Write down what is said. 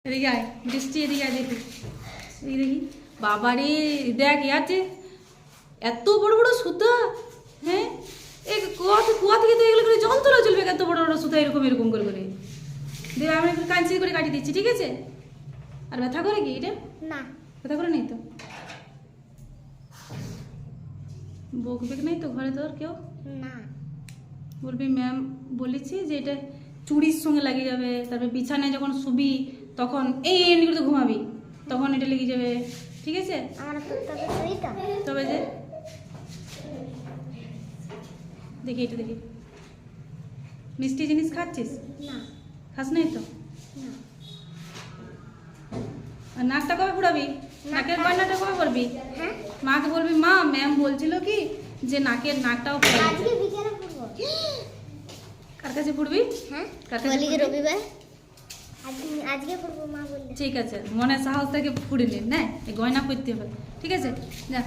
এদিকে আয়, বৃষ্টি এদিকে আয়, দেখি এই দেখি বাবারে, দেখ আছে এত বড় বড় সুতা। হ্যাঁ, এই কুয়া থেকে তো এগুলো করে জল তোলা চলবে, এত বড় বড় সুতা এরকম এরকম করে করে। দেখ আমি একটু কাঁচি করে কাটিয়ে দিচ্ছি, ঠিক আছে? আর ব্যথা করে কি এটা? না, ব্যথা করে নেই তো? বকবে নেই তো ঘরে তোর কেউ? না। বলবি ম্যাম বলেছি যে এটা চুড়ির সঙ্গে লাগিয়ে যাবে, তারপরে বিছানায় যখন শুবি তখন এই এমনি করে তো ঘুমাবি, তখন এটা লেগে যাবে, ঠিক আছে? আমার তো তবে তুই তো তবে যে দেখি এটা দেখি, মিষ্টি জিনিস খাচ্ছিস? না, খাস নাই তো? না। আর নাকটা কবে ফুড়াবি? নাকের গয়নাটা কবে করবি? হ্যাঁ, মাকে বলবি মা ম্যাম বলছিল কি যে নাকটাও ফুড়াবি। আজকে বিকেলে পড়বো। কার কাছে ফুড়বি? হ্যাঁ, কার কাছে বলি কি ফুড়বি? রবিবার? আজকে পড়বো মা বললে। ঠিক আছে, মনে সাহস থেকে ফুড়ে নিন, না এই গয়না পরতে হবে, ঠিক আছে? যা।